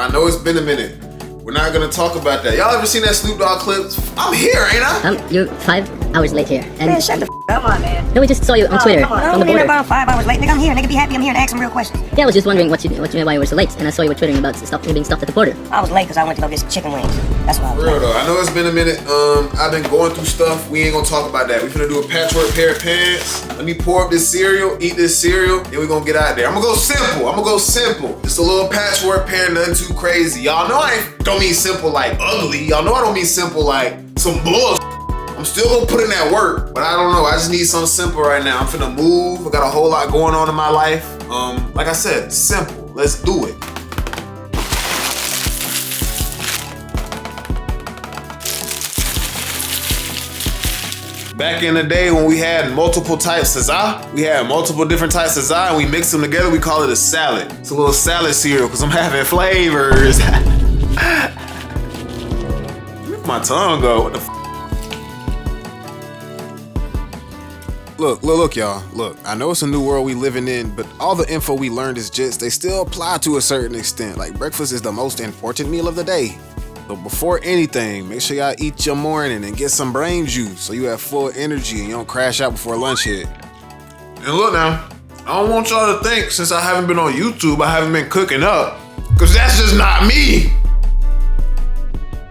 I know it's been a minute. We're not gonna talk about that. Y'all ever seen that Snoop Dogg clip? I'm here, ain't I? You're 5 hours late here. And Man, shut the f*** up, man. No, we just saw you on Twitter Come on. from the I don't mean border. about 5 hours late. Nigga, I'm here. Nigga, be happy I'm here to ask some real questions. Yeah, I was just wondering why you were so late, and I saw you were twittering about you being stuffed at the border. I was late because I went to go get some chicken wings. That's why I was For real late. though, I know it's been a minute. I've been going through stuff. We ain't gonna talk about that. We finna do a patchwork pair of pants. Let me pour up this cereal, eat this cereal, then we gonna get out of there. I'm gonna go simple. Just a little patchwork pair, nothing too crazy. Y'all know don't mean simple like ugly. Y'all know I don't mean simple like some bullshit. I'm still gonna put in that work, but I don't know. I just need something simple right now. I'm finna move. I got a whole lot going on in my life. Like I said, simple. Let's do it. Back in the day when we had multiple types of za, we had multiple different types of za, and we mix them together, we call it a salad. It's a little salad cereal, because I'm having flavors. Where'd my tongue go? What the f? Look, y'all. Look, I know it's a new world we living in, but all the info we learned is just, they still apply to a certain extent. Like, breakfast is the most important meal of the day. So before anything, make sure y'all eat your morning and get some brain juice so you have full energy and you don't crash out before lunch hit. And look now, I don't want y'all to think since I haven't been on YouTube, I haven't been cooking up, because that's just not me.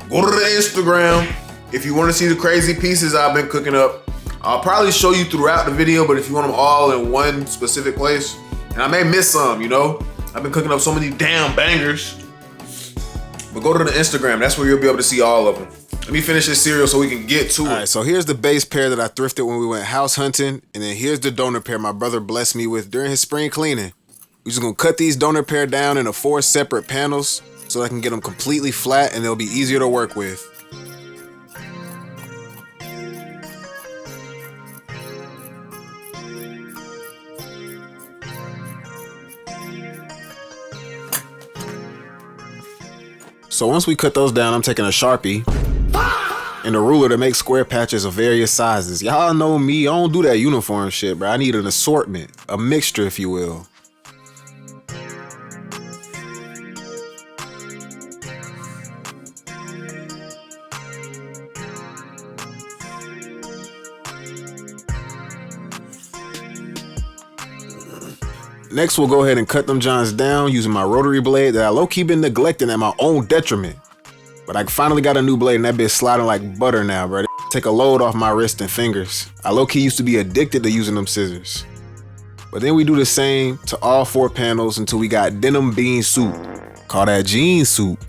Go to the Instagram if you want to see the crazy pieces I've been cooking up. I'll probably show you throughout the video, but if you want them all in one specific place, and I may miss some, you know? I've been cooking up so many damn bangers. But go to the Instagram, that's where you'll be able to see all of them. Let me finish this cereal so we can get to it. All right, so here's the base pair that I thrifted when we went house hunting, and then here's the donor pair my brother blessed me with during his spring cleaning. We're just gonna cut these donor pair down into 4 separate panels so I can get them completely flat and they'll be easier to work with. So once we cut those down, I'm taking a Sharpie and a ruler to make square patches of various sizes. Y'all know me, I don't do that uniform shit, bro. I need an assortment, a mixture, if you will. Next, we'll go ahead and cut them johns down using my rotary blade that I low-key been neglecting at my own detriment. But I finally got a new blade and that bitch sliding like butter now, bro. Take a load off my wrist and fingers. I low-key used to be addicted to using them scissors. But then we do the same to all 4 panels until we got denim bean soup. Call that jean soup.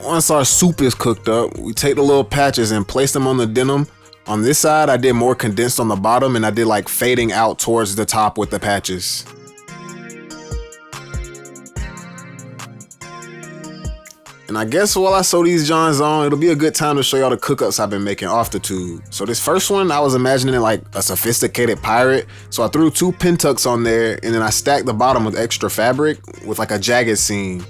Once our soup is cooked up, we take the little patches and place them on the denim. On this side, I did more condensed on the bottom and I did like fading out towards the top with the patches. And I guess while I sew these johns on, it'll be a good time to show y'all the cookups I've been making off the tube. So this first one, I was imagining it like a sophisticated pirate. So I threw 2 pin tucks on there and then I stacked the bottom with extra fabric with like a jagged seam.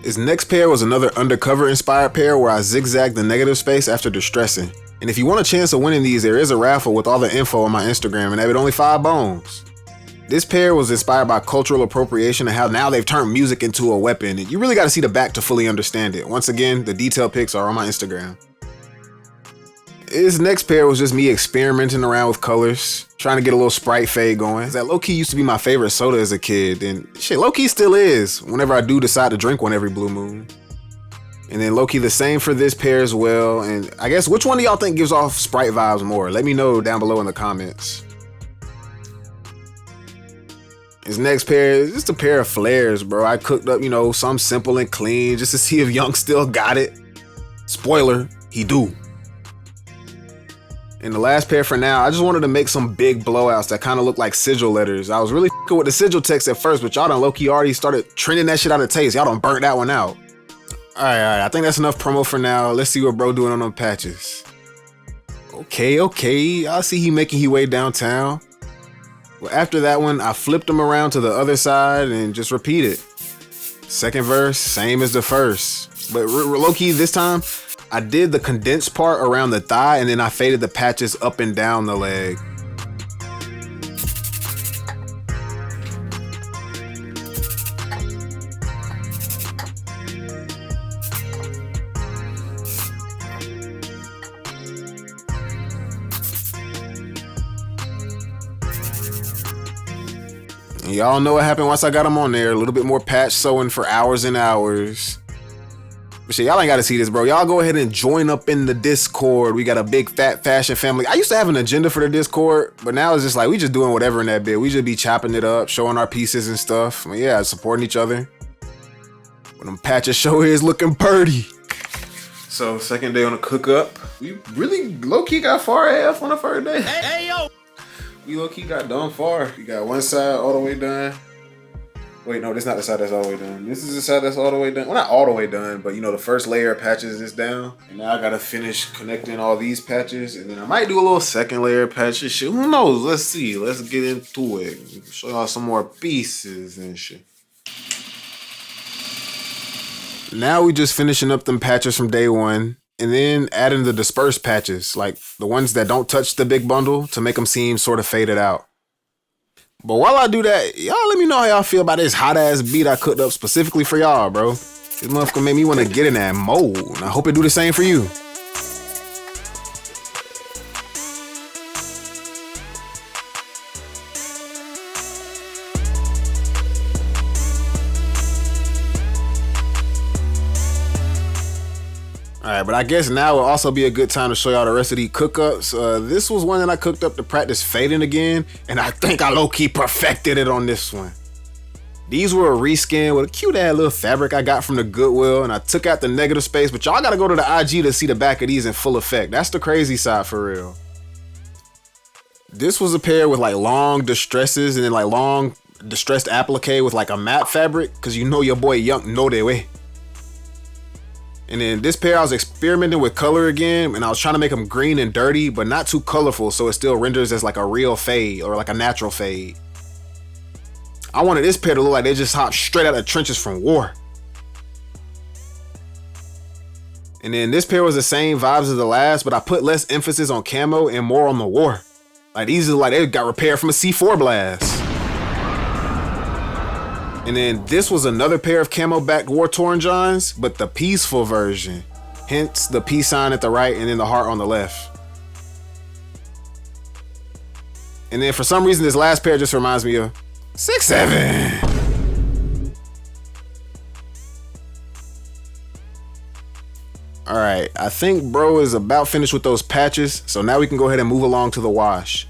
This next pair was another undercover inspired pair where I zigzagged the negative space after distressing. And if you want a chance of winning these, there is a raffle with all the info on my Instagram and they have only 5 bones. This pair was inspired by cultural appropriation and how now they've turned music into a weapon. And you really got to see the back to fully understand it. Once again, the detail pics are on my Instagram. This next pair was just me experimenting around with colors, trying to get a little Sprite fade going. That low-key used to be my favorite soda as a kid, and shit, low-key still is whenever I do decide to drink one every blue moon. And then low-key the same for this pair as well. And I guess which one do y'all think gives off Sprite vibes more? Let me know down below in the comments. This next pair is just a pair of flares, bro. I cooked up, you know, some simple and clean just to see if Young still got it. Spoiler, he do. And the last pair for now, I just wanted to make some big blowouts that kind of look like sigil letters. I was really f***ing with the sigil text at first, but y'all done low-key already started trending that shit out of taste. Y'all done burnt that one out. All right, I think that's enough promo for now. Let's see what bro doing on them patches. Okay, I see he making his way downtown. Well, after that one, I flipped him around to the other side and just repeated. Second verse, same as the first. But low-key this time, I did the condensed part around the thigh and then I faded the patches up and down the leg. Y'all know what happened once I got them on there. A little bit more patch sewing for hours and hours. But shit, y'all ain't gotta see this, bro. Y'all go ahead and join up in the Discord. We got a big fat fashion family. I used to have an agenda for the Discord, but now it's just like we just doing whatever in that bit. We just be chopping it up, showing our pieces and stuff. I mean, yeah, supporting each other. When them patches show is looking purty. So second day on the cook up. We really low-key got far AF on the first day. Hey, yo! We low-key got done far. We got one side all the way done. Wait, no, this is not the side that's all the way done. This is the side that's all the way done. Well, not all the way done, but you know, the first layer of patches is down. And now I gotta finish connecting all these patches. And then I might do a little second layer of patches. Shit, who knows? Let's see. Let's get into it. Show y'all some more pieces and shit. Now we just finishing up them patches from day one. And then adding the dispersed patches, like the ones that don't touch the big bundle to make them seem sort of faded out. But while I do that, y'all let me know how y'all feel about this hot ass beat I cooked up specifically for y'all, bro. This motherfucker made me want to get in that mode. And I hope it do the same for you. Alright, but I guess now will also be a good time to show y'all the rest of these cook-ups. This was one that I cooked up to practice fading again, and I think I low-key perfected it on this one. These were a reskin with a cute ass little fabric I got from the Goodwill, and I took out the negative space, but y'all gotta go to the IG to see the back of these in full effect. That's the crazy side for real. This was a pair with like long distresses and then like long distressed applique with like a matte fabric, cause you know your boy Young know that way. And then this pair I was experimenting with color again, and I was trying to make them green and dirty, but not too colorful so it still renders as like a real fade or like a natural fade. I wanted this pair to look like they just hopped straight out of the trenches from war. And then this pair was the same vibes as the last, but I put less emphasis on camo and more on the war. Like these are like they got repaired from a C4 blast. And then this was another pair of camo backed war-torn Johns, but the peaceful version. Hence the peace sign at the right and then the heart on the left. And then for some reason this last pair just reminds me of 6'7". Alright, I think bro is about finished with those patches, so now we can go ahead and move along to the wash.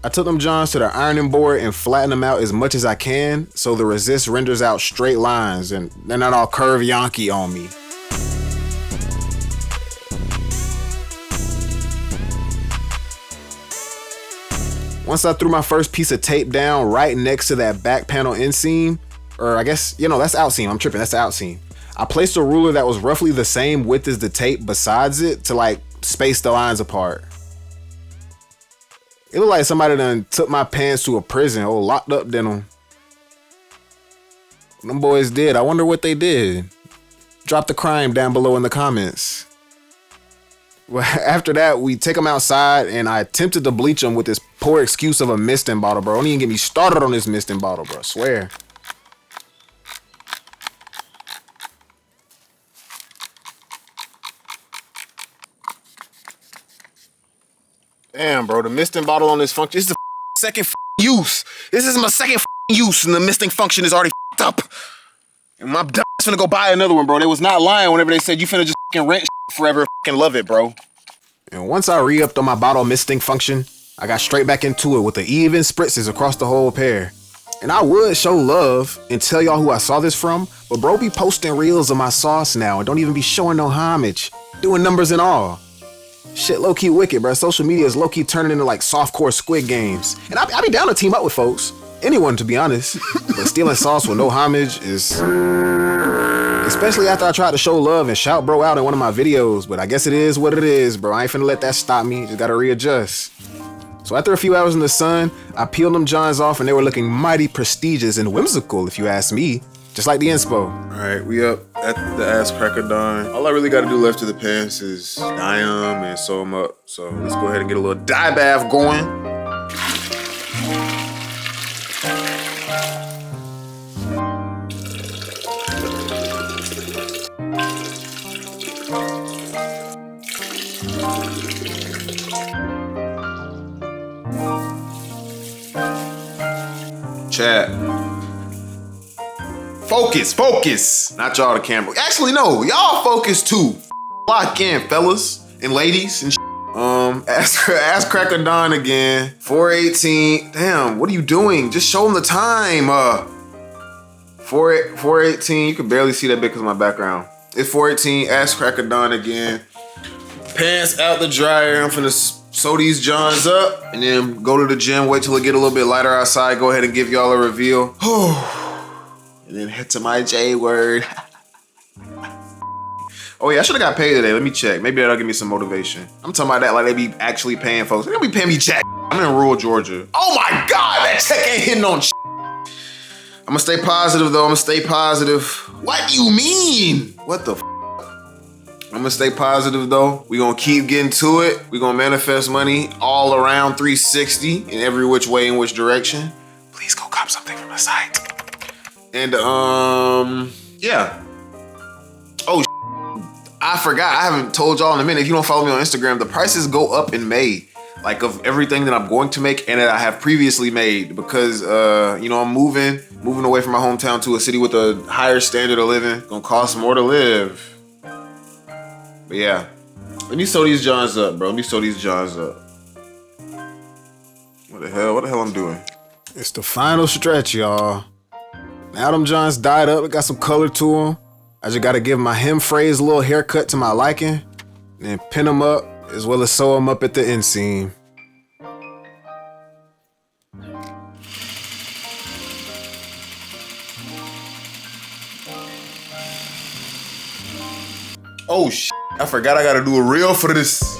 I took them Johns to the ironing board and flattened them out as much as I can so the resist renders out straight lines and they're not all curved Yankee on me. Once I threw my first piece of tape down right next to that back panel inseam, or I guess, you know, that's outseam, I'm tripping, that's the outseam. I placed a ruler that was roughly the same width as the tape besides it to like space the lines apart. It looked like somebody done took my pants to a prison or locked up denim. Them boys did. I wonder what they did. Drop the crime down below in the comments. Well, after that, we take them outside and I attempted to bleach them with this poor excuse of a misting bottle, bro. Don't even get me started on this misting bottle, bro. I swear. Damn, bro, the misting bottle on this function, this is the second use. This is my second use and the misting function is already up. And my dumb ass finna go buy another one, bro. They was not lying whenever they said you finna just rent forever and love it, bro. And once I re-upped on my bottle misting function, I got straight back into it with the even spritzes across the whole pair. And I would show love and tell y'all who I saw this from, but bro be posting reels of my sauce now and don't even be showing no homage, doing numbers and all. Shit low-key wicked, bro. Social media is low-key turning into like softcore Squid Games. And I be down to team up with folks. Anyone, to be honest. But stealing sauce with no homage is... Especially after I tried to show love and shout bro out in one of my videos. But I guess it is what it is, bro. I ain't finna let that stop me. Just gotta readjust. So after a few hours in the sun, I peeled them Johns off and they were looking mighty prestigious and whimsical, if you ask me. just like the inspo. All right, we up at the ass crack of dawn. All I really got to do left to the pants is dye them and sew them up. So let's go ahead and get a little dye bath going. Chat. Focus. Not y'all, the camera. Actually, no, y'all focus too. Lock in, fellas and ladies and ass cracker Don again. 4:18. Damn, what are you doing? Just show them the time. 4:18. You can barely see that bit because of my background. It's 4:18. Ass cracker Don again. Pants out the dryer. I'm finna sew these Johns up and then go to the gym. Wait till it get a little bit lighter outside. Go ahead and give y'all a reveal. And then head to my J word. Oh yeah, I should have got paid today. Let me check. Maybe that'll give me some motivation. I'm talking about that like they be actually paying folks. They don't be paying me jack. I'm in rural Georgia. Oh my God, that check ain't hitting on shit. I'm gonna stay positive though. I'm gonna stay positive. What do you mean? What the f? I'm gonna stay positive though. We gonna keep getting to it. We gonna manifest money all around 360 in every which way, in which direction. Please go cop something from the site. And yeah. Oh, I forgot. I haven't told y'all in a minute. If you don't follow me on Instagram, the prices go up in May. Like of everything that I'm going to make and that I have previously made because you know, I'm moving away from my hometown to a city with a higher standard of living. Gonna cost more to live. But yeah, let me sew these Johns up, bro. Let me sew these Johns up. What the hell I'm doing? It's the final stretch, y'all. Now them Johns dyed up. It got some color to them. I just gotta give my hem phrase a little haircut to my liking. And then pin them up as well as sew them up at the inseam. Oh shit. I forgot I gotta do a reel for this.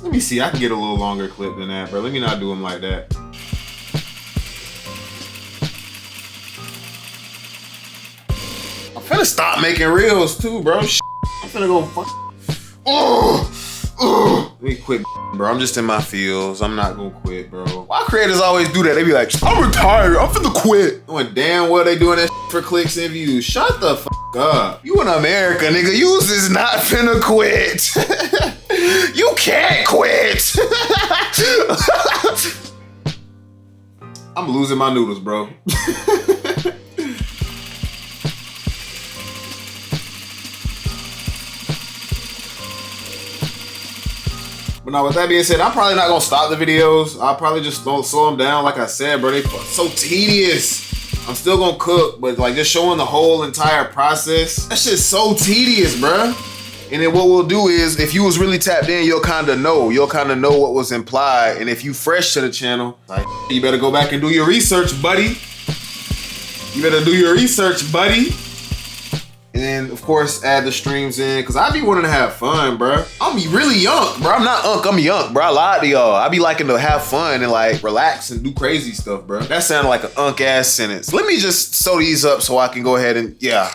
Let me see, I can get a little longer clip than that, bro. Let me not do them like that. I'm finna stop making reels too, bro. I'm finna go fuck. Let me quit, bro. I'm just in my feels. I'm not gonna quit, bro. Why creators always do that? They be like, I'm retired. I'm finna quit. Knowing damn well they doing that for clicks and views. Shut the fuck up. You in America, nigga. You is not finna quit. You can't quit. I'm losing my noodles, bro. But now with that being said, I'm probably not gonna stop the videos. I'll probably just slow them down. Like I said, bro, they so tedious. I'm still gonna cook, but like just showing the whole entire process, that shit's so tedious, bro. And then what we'll do is, if you was really tapped in, you'll kind of know what was implied. And if you fresh to the channel, like, you better go back and do your research, buddy. And then, of course, add the streams in, because I be wanting to have fun, bro. I'm really young, bro. I'm not unk, I'm young, bro. I lied to y'all. I be liking to have fun and like relax and do crazy stuff, bro. That sounded like an unk-ass sentence. Let me just sew these up so I can go ahead and, yeah.